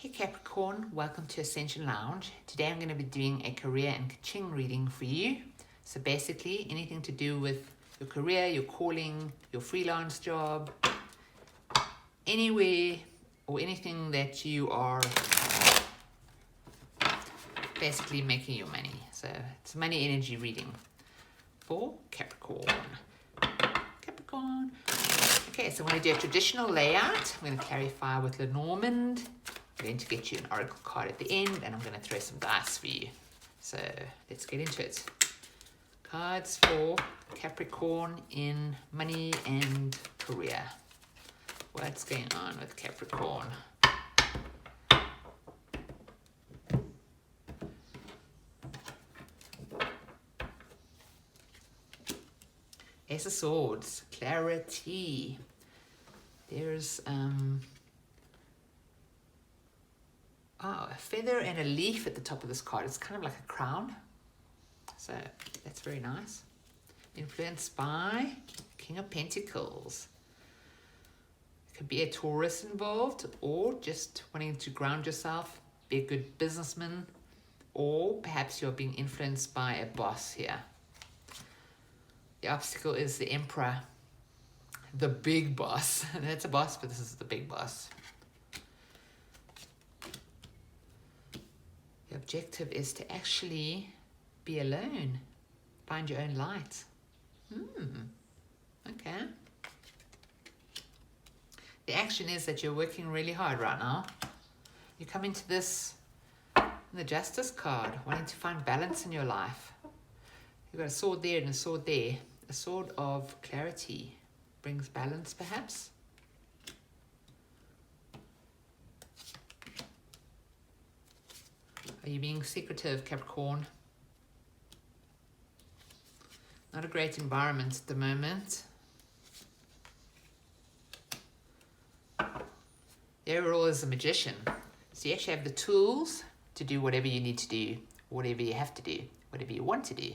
Hey Capricorn, welcome to Ascension Lounge. Today I'm going to be doing a career and KA-CHING reading for you. So basically anything to do with your career, your calling, your freelance job, anywhere or anything that you are basically making your money. So it's money energy reading for Capricorn. Capricorn. Okay, so I'm going to do a traditional layout. I'm going to clarify with Lenormand. I'm going to get you an oracle card at the end, and I'm going to throw some dice for you. So let's get into it. Cards for Capricorn in money and career. What's going on with Capricorn? Ace of Swords, clarity. There's a feather and a leaf at the top of this card. It's kind of like a crown. So that's very nice. Influenced by King of Pentacles. Could be a Taurus involved, or just wanting to ground yourself, be a good businessman, or perhaps you're being influenced by a boss here. The obstacle is the Emperor, the big boss. That's a boss, but this is the big boss. The objective is to actually be alone, find your own light. Okay. The action is that you're working really hard right now. You come into this, the Justice card, wanting to find balance in your life. You've got a sword there and a sword there. A sword of clarity brings balance, perhaps. Are you being secretive, Capricorn? Not a great environment at the moment. The overall is a magician. So you actually have the tools to do whatever you need to do, whatever you have to do, whatever you want to do.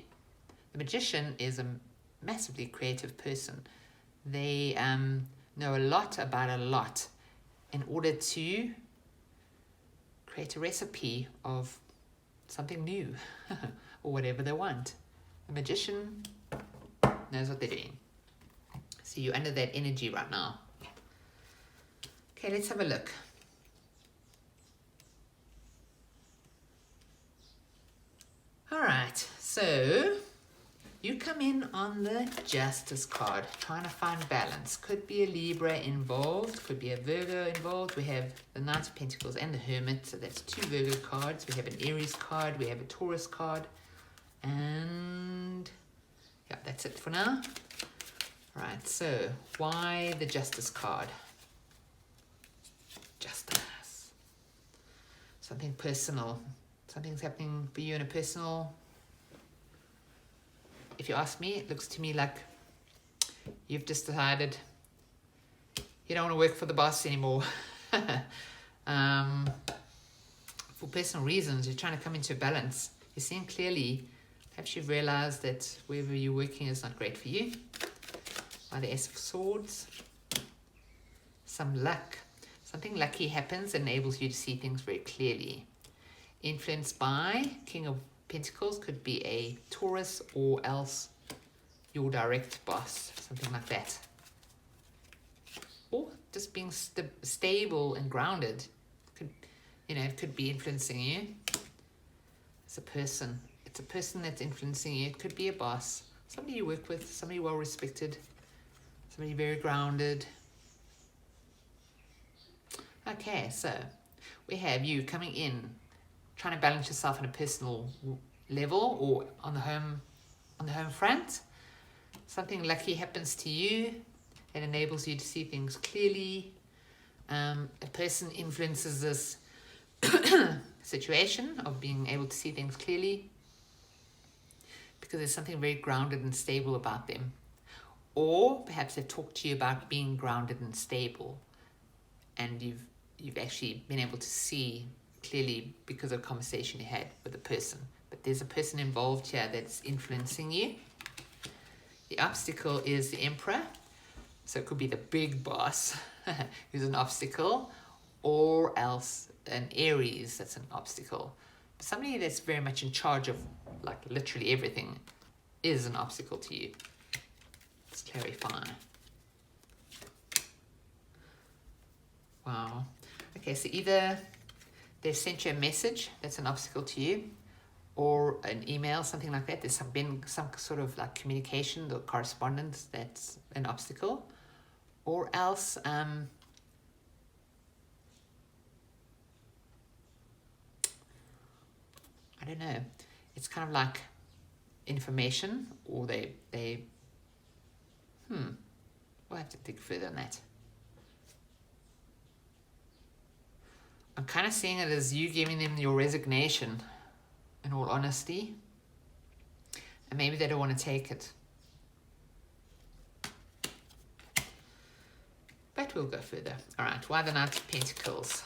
The magician is a massively creative person. They know a lot about a lot in order to create a recipe of something new or whatever they want. The magician knows what they're doing. So you're under that energy right now. Okay, let's have a look. All right, so you come in on the Justice card, trying to find balance. Could be a Libra involved, could be a Virgo involved. We have the Knight of Pentacles and the Hermit, so that's two Virgo cards. We have an Aries card, we have a Taurus card, and yeah, that's it for now. All right, so why the Justice card? Justice. Something personal. Something's happening for you in a personal. If you ask me, it looks to me like you've just decided you don't want to work for the boss anymore. For personal reasons, you're trying to come into a balance. You're seeing clearly. Perhaps you've realized that wherever you're working is not great for you. By the Ace of Swords. Some luck. Something lucky happens and enables you to see things very clearly. Influenced by King of Pentacles, could be a Taurus or else your direct boss, something like that. Or just being stable and grounded. It could be influencing you. It's a person. It's a person that's influencing you. It could be a boss, somebody you work with, somebody well respected, somebody very grounded. Okay, so we have you coming in, trying to balance yourself on a personal level or on the home front. Something lucky happens to you that enables you to see things clearly. A person influences this situation of being able to see things clearly because there's something very grounded and stable about them. Or perhaps they've talked to you about being grounded and stable, and you've actually been able to see clearly because of a conversation you had with a person. But there's a person involved here that's influencing you. The obstacle is the Emperor. So it could be the big boss who's an obstacle, or else an Aries that's an obstacle. But somebody that's very much in charge of like literally everything is an obstacle to you. Let's clarify. Wow. Okay, so either they've sent you a message that's an obstacle to you, or an email, something like that. There's been some sort of like communication or correspondence that's an obstacle. Or else, I don't know. It's kind of like information, or we'll have to dig further on that. I'm kind of seeing it as you giving them your resignation, in all honesty. And maybe they don't want to take it. But we'll go further. All right, why the Knight of Pentacles?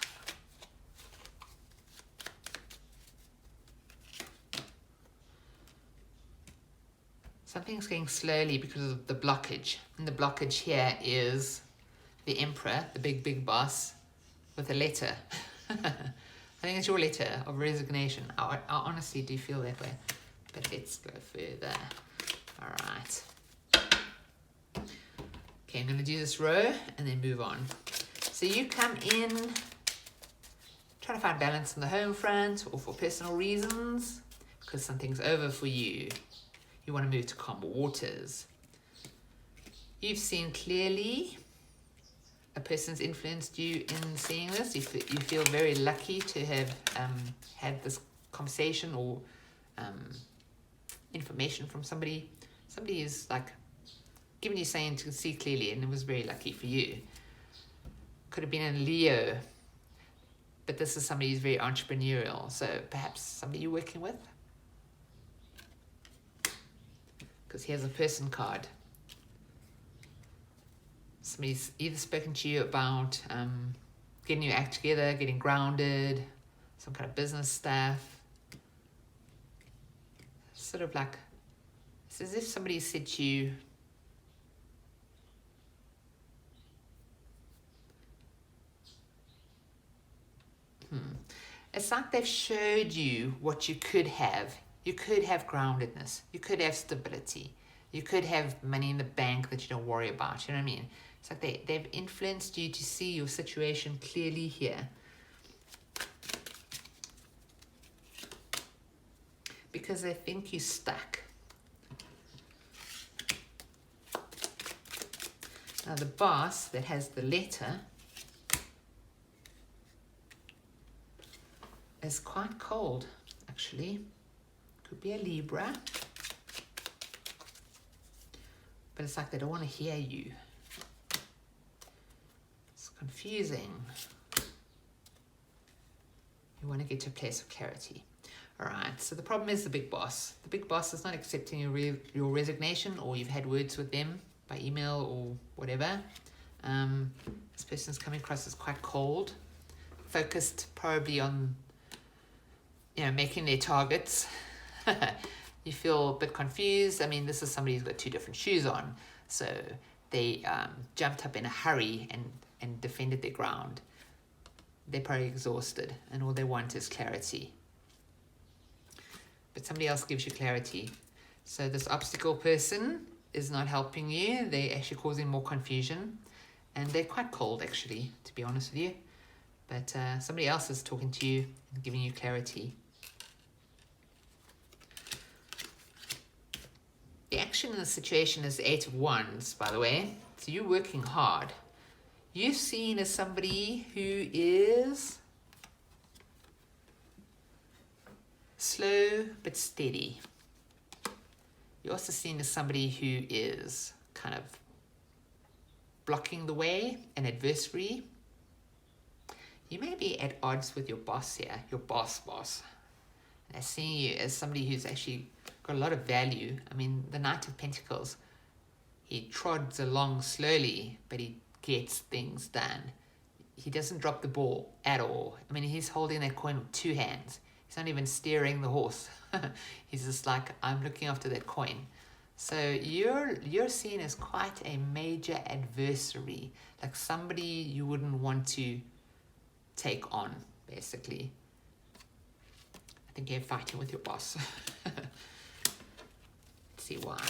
Something's going slowly because of the blockage. And the blockage here is the Emperor, the big boss, with a letter. I think it's your letter of resignation. I honestly do feel that way. But let's go further. All right. Okay, I'm going to do this row and then move on. So you come in, trying to find balance on the home front or for personal reasons, because something's over for you. You want to move to calmer waters. You've seen clearly a person's influenced you in seeing this. You feel very lucky to have had this conversation or information from somebody. Somebody is like giving you something to see clearly, and it was very lucky for you. Could have been a Leo, but this is somebody who's very entrepreneurial. So perhaps somebody you're working with, because here's a person card. Somebody's either spoken to you about getting your act together, getting grounded, some kind of business stuff. Sort of like, it's as if somebody said to you, it's like they've showed you what you could have. You could have groundedness. You could have stability. You could have money in the bank that you don't worry about. You know what I mean? It's like they've influenced you to see your situation clearly here. Because they think you're stuck. Now the boss that has the letter is quite cold, actually. Could be a Libra. But it's like they don't want to hear you. It's confusing. You want to get to a place of clarity. All right, so the problem is the big boss. The big boss is not accepting your resignation, or you've had words with them by email or whatever. This person's coming across as quite cold, focused probably on, making their targets. You feel a bit confused. I mean, this is somebody who's got two different shoes on. So they jumped up in a hurry and defended their ground. They're probably exhausted, and all they want is clarity. But somebody else gives you clarity. So this obstacle person is not helping you. They're actually causing more confusion. And they're quite cold, actually, to be honest with you. But somebody else is talking to you and giving you clarity. The action in the situation is the 8 of Wands, by the way. So you're working hard. You're seen as somebody who is slow but steady. You're also seen as somebody who is kind of blocking the way, an adversary. You may be at odds with your boss here, your boss. And they're seeing you as somebody who's actually got a lot of value. I mean, the Knight of Pentacles, he trods along slowly, but he gets things done. He doesn't drop the ball at all. I mean, he's holding that coin with two hands. He's not even steering the horse. He's just like, I'm looking after that coin. So you're seen as quite a major adversary, like somebody you wouldn't want to take on, basically. I think you're fighting with your boss. Let's see why.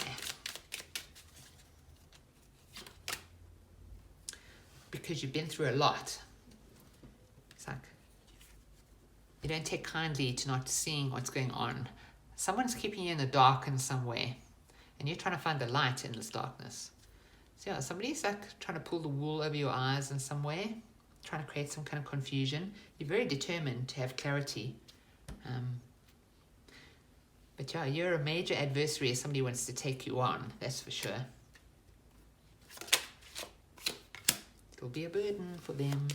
Because you've been through a lot. It's like you don't take kindly to not seeing what's going on. Someone's keeping you in the dark in some way, and you're trying to find the light in this darkness. So yeah, somebody's like trying to pull the wool over your eyes in some way, trying to create some kind of confusion. You're very determined to have clarity. But yeah, you're a major adversary if somebody wants to take you on, that's for sure. It'll be a burden for them.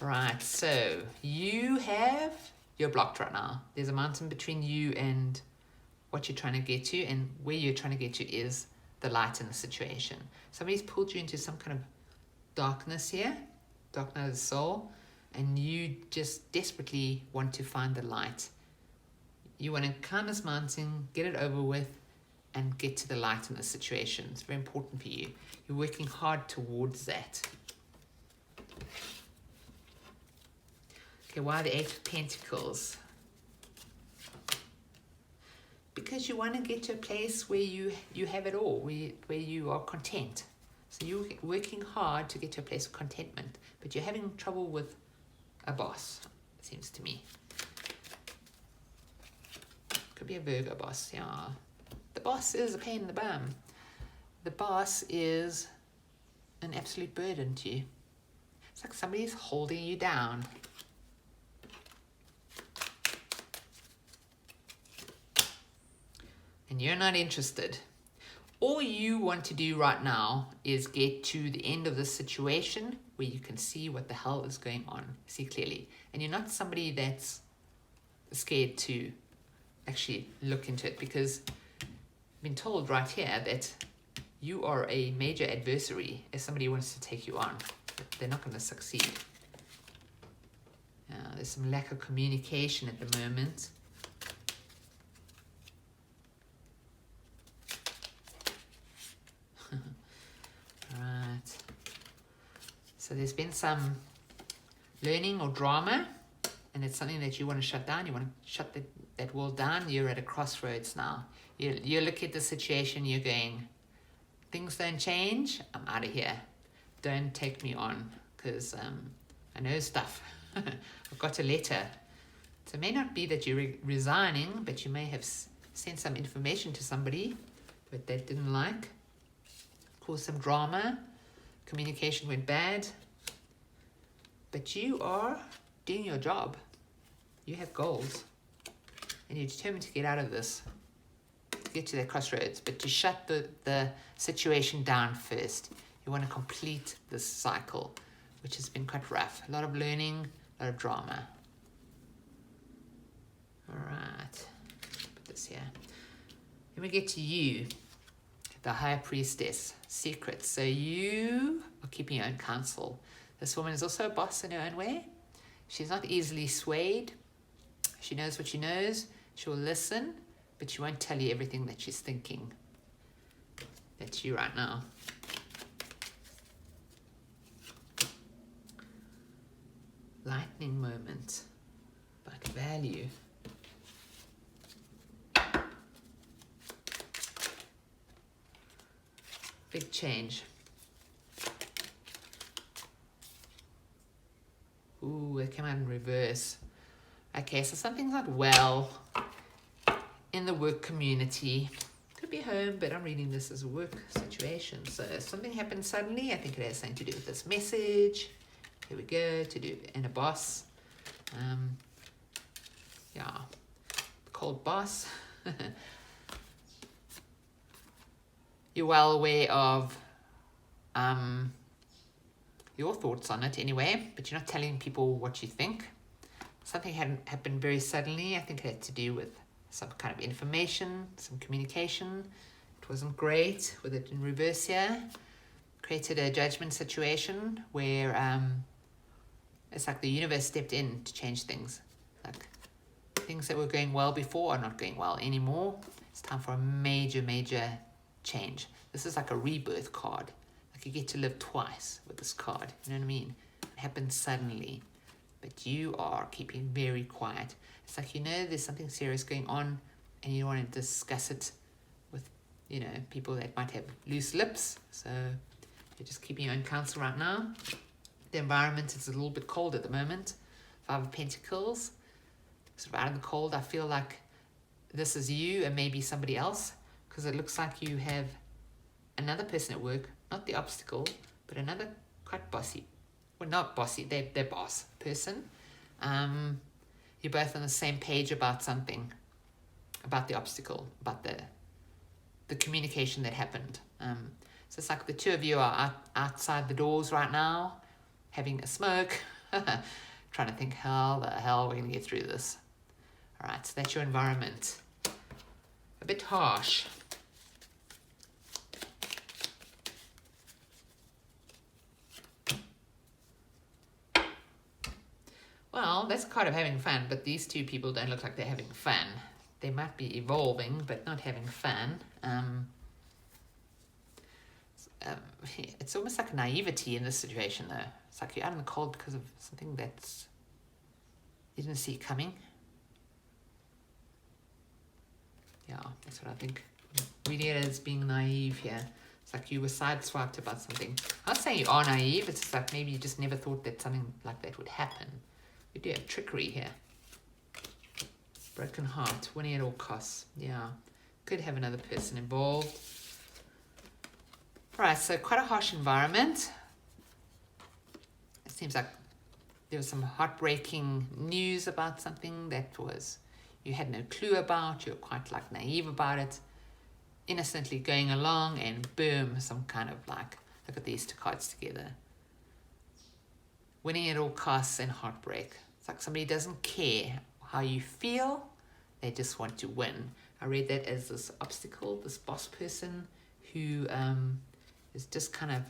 Right, so you're blocked right now. There's a mountain between you and what you're trying to get to, and where you're trying to get to is the light in the situation. Somebody's pulled you into some kind of darkness here, dark night of the soul, and you just desperately want to find the light. You want to climb this mountain, get it over with, and get to the light in the situation. It's very important for you. You're working hard towards that. Okay, why the Eight of Pentacles? Because you want to get to a place where you have it all, where you are content. So you're working hard to get to a place of contentment, but you're having trouble with a boss, it seems to me. Could be a Virgo boss, yeah. The boss is a pain in the bum. The boss is an absolute burden to you. It's like somebody's holding you down. And you're not interested. All you want to do right now is get to the end of this situation where you can see what the hell is going on, see clearly. And you're not somebody that's scared to actually look into it, because I've been told right here that you are a major adversary if somebody wants to take you on. They're not going to succeed. There's some lack of communication at the moment. Right. So there's been some learning or drama, and it's something that you want to shut down. You want to shut that wall down. You're at a crossroads now. You look at the situation, you're going, things don't change, I'm out of here. Don't take me on, because I know stuff. I've got a letter. So it may not be that you're resigning, but you may have sent some information to somebody that they didn't like. Caused some drama. Communication went bad. But you are doing your job. You have goals. And you're determined to get out of this. To get to that crossroads. But to shut the situation down first. You want to complete this cycle, which has been quite rough. A lot of learning, a lot of drama. Alright. Put this here. Then we get to you. The High Priestess, secrets. So you are keeping your own counsel. This woman is also a boss in her own way. She's not easily swayed. She knows what she knows. She will listen, but she won't tell you everything that she's thinking. That's you right now. Lightning moment, but value. Big change. Ooh, it came out in reverse. Okay, so something's not well in the work community. Could be home, but I'm reading this as a work situation. So something happened suddenly. I think it has something to do with this message. Here we go, and a boss. Yeah, cold boss. You're well aware of your thoughts on it anyway, but you're not telling people what you think. Something had happened very suddenly. I think it had to do with some kind of information, some communication. It wasn't great with it in reverse here. Created a judgment situation where it's like the universe stepped in to change things. Like things that were going well before are not going well anymore. It's time for a major, major change. This is like a rebirth card. Like you get to live twice with this card. You know what I mean? It happens suddenly. but you are keeping very quiet. It's like, you know, there's something serious going on and you don't want to discuss it with, you know, people that might have loose lips. So you're just keeping your own counsel right now. The environment is a little bit cold at the moment. 5 of Pentacles, sort of out in the cold. I feel like this is you and maybe somebody else, because it looks like you have another person at work, not the obstacle, but another quite bossy, well, not bossy, they're boss person. You're both on the same page about something, about the obstacle, about the communication that happened. So it's like the two of you are outside the doors right now, having a smoke, trying to think how the hell we're going to get through this. All right, so that's your environment. A bit harsh. Well, that's kind of having fun, but these two people don't look like they're having fun. They might be evolving, but not having fun. It's almost like naivety in this situation, though. It's like you're out in the cold because of something that's you didn't see coming. Yeah, that's what I think. Reading it as being naive here. It's like you were sideswiped about something. I'm not saying you are naive. It's just like maybe you just never thought that something like that would happen. We do have trickery here. Broken heart, winning at all costs. Yeah, could have another person involved. Right, so quite a harsh environment. It seems like there was some heartbreaking news about something that was you had no clue about. You were quite like naive about it, innocently going along, and boom, some kind of like, look at these two cards together. Winning at all costs and heartbreak. It's like somebody doesn't care how you feel, they just want to win. I read that as this obstacle, this boss person who is just kind of,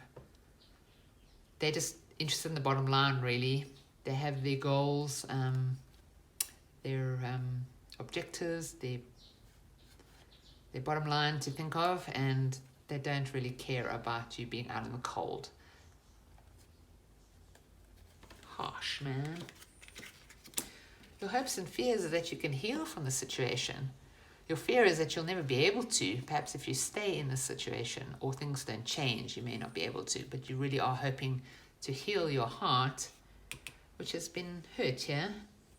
they're just interested in the bottom line, really. They have their goals, their objectives, their bottom line to think of, and they don't really care about you being out in the cold. Harsh, man. Your hopes and fears are that you can heal from the situation. Your fear is that you'll never be able to. Perhaps if you stay in this situation or things don't change, you may not be able to, but you really are hoping to heal your heart, which has been hurt here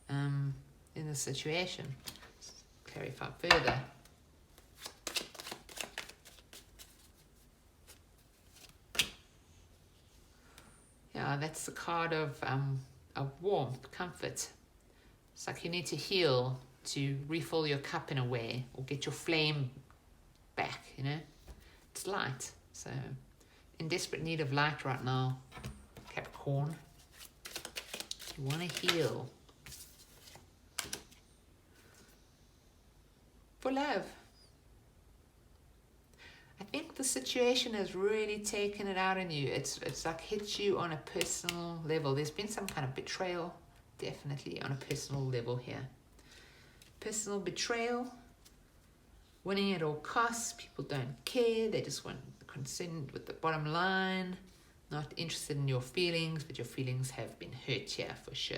in this situation. Let's clarify further. Yeah, that's the card of warmth, comfort. It's like you need to heal to refill your cup in a way, or get your flame back, you know. It's light, so in desperate need of light right now, Capricorn. You want to heal. For love. I think the situation has really taken it out in you. It's like hit you on a personal level. There's been some kind of betrayal, definitely on a personal level here. Personal betrayal, winning at all costs. People don't care. They just want concerned with the bottom line, not interested in your feelings, but your feelings have been hurt here for sure.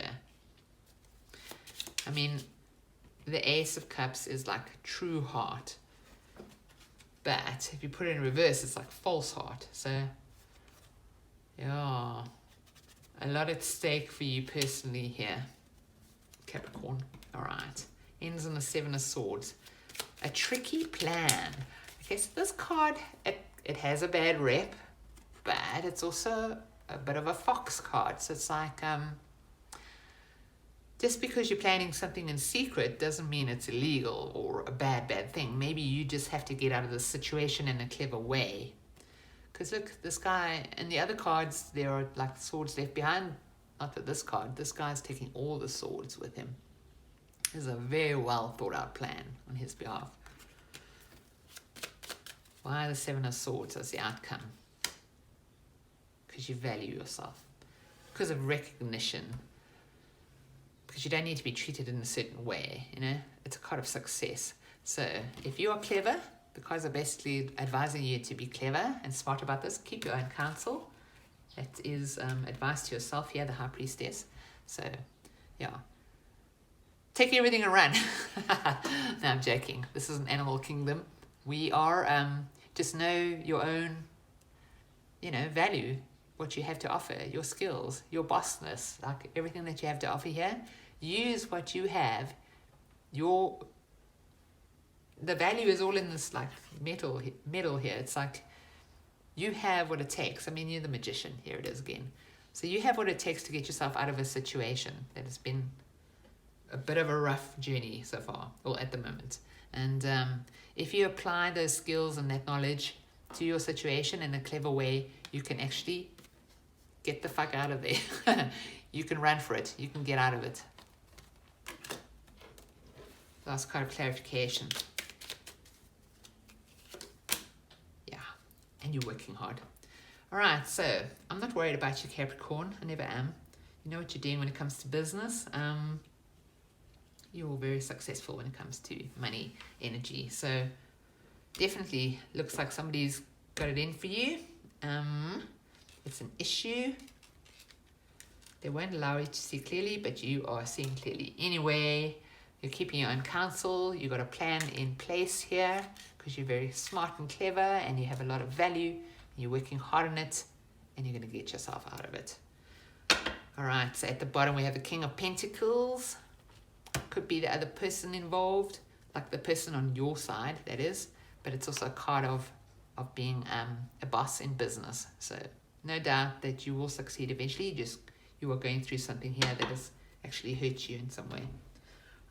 I mean, the Ace of Cups is like true heart. But if you put it in reverse, it's like false heart. So, yeah, a lot at stake for you personally here, Capricorn. All right, ends on the 7 of Swords. A tricky plan. Okay, so this card, it has a bad rep, but it's also a bit of a fox card. So it's like, just because you're planning something in secret doesn't mean it's illegal or a bad thing. Maybe you just have to get out of the situation in a clever way. Because look, this guy, and the other cards, there are like swords left behind. Not with this card. This guy's taking all the swords with him. There's a very well thought out plan on his behalf. Why the 7 of Swords as the outcome? Because you value yourself. Because of recognition. Because you don't need to be treated in a certain way, you know. It's a card of success. So if you are clever, the cards are basically advising you to be clever and smart about this. Keep your own counsel. That is advice to yourself here, the High Priestess. So Yeah. Take everything and run. No, I'm joking. This is an animal kingdom. We are, just know your own, value, what you have to offer, your skills, your bossness, like everything that you have to offer here. Use what you have. The value is all in this like metal here. It's like you have what it takes. I mean, you're the magician. Here it is again. So you have what it takes to get yourself out of a situation that has been a bit of a rough journey so far, or at the moment. And if you apply those skills and that knowledge to your situation in a clever way, you can actually get the fuck out of there. You can run for it. You can get out of it. Last card of clarification. Yeah, and you're working hard. All right, so I'm not worried about you, Capricorn. I never am. You know what you're doing when it comes to business. You're very successful when it comes to money, energy. So definitely looks like somebody's got it in for you. It's an issue. They won't allow you to see clearly, but you are seeing clearly anyway. You're keeping your own counsel. You've got a plan in place here because you're very smart and clever and you have a lot of value. You're working hard on it and you're going to get yourself out of it. All right, so at the bottom we have the King of Pentacles. Could be the other person involved, like the person on your side, that is. But it's also a card of being a boss in business. So no doubt that you will succeed eventually. You are going through something here that has actually hurt you in some way.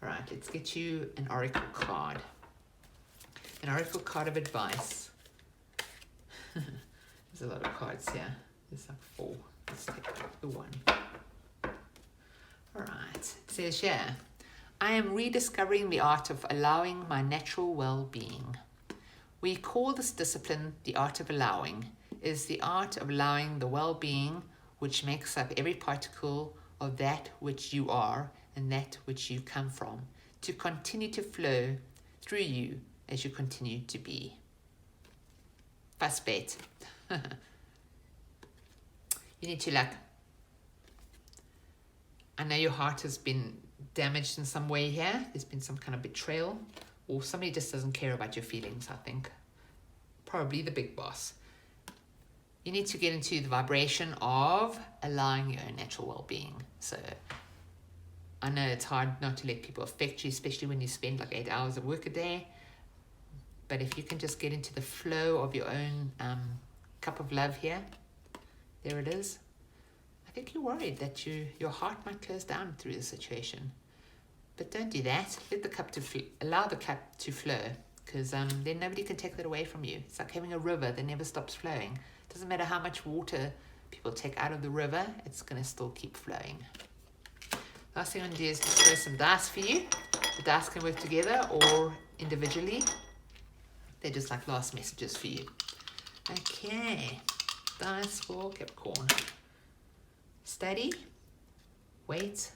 All right, let's get you an oracle card. An oracle card of advice. There's a lot of cards here. There's like 4. Let's take the 1. All right, it says here, I am rediscovering the art of allowing my natural well-being. We call this discipline the art of allowing. It is the art of allowing the well-being which makes up every particle of that which you are and that which you come from to continue to flow through you as you continue to be. Fuss bait. You need to I know your heart has been damaged in some way here. There's been some kind of betrayal, or somebody just doesn't care about your feelings, I think. Probably the big boss. You need to get into the vibration of allowing your own natural well-being. So I know it's hard not to let people affect you, especially when you spend like 8 hours of work a day. But if you can just get into the flow of your own cup of love here, there it is. I think you're worried that your heart might close down through the situation. But don't do that. Let the cup allow the cup to flow, because then nobody can take that away from you. It's like having a river that never stops flowing. It doesn't matter how much water people take out of the river, it's going to still keep flowing. Last thing I'm going to do is just throw some dice for you. The dice can work together or individually. They're just like last messages for you. Okay, dice for Capricorn. Steady, wait,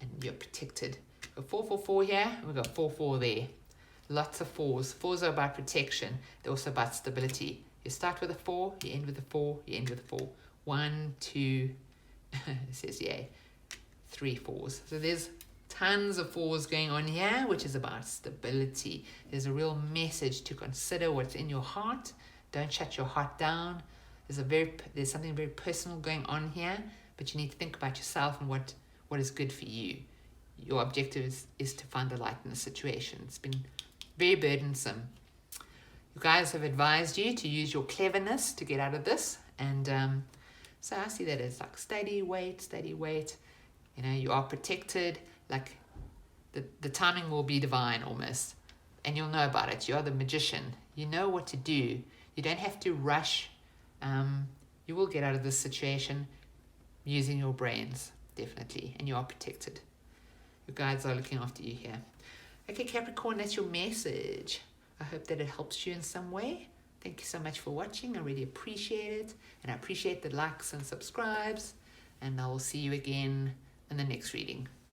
and you're protected. We've got 4 here, and we've got 4 there. Lots of 4s. 4s are about protection. They're also about stability. You start with a 4, you end with a 4, you end with a 4. 1, 2, it says, 3 4s. So there's tons of 4s going on here, which is about stability. There's a real message to consider what's in your heart. Don't shut your heart down. There's something very personal going on here, but you need to think about yourself and what is good for you. Your objective is to find the light in the situation. It's been very burdensome. You guys have advised you to use your cleverness to get out of this. And so I see that as like steady, wait. You are protected. Like the timing will be divine almost. And you'll know about it. You're the magician. You know what to do. You don't have to rush. You will get out of this situation using your brains, definitely. And you are protected. Your guides are looking after you here. Okay, Capricorn, that's your message. I hope that it helps you in some way. Thank you so much for watching. I really appreciate it. And I appreciate the likes and subscribes. And I will see you again in the next reading.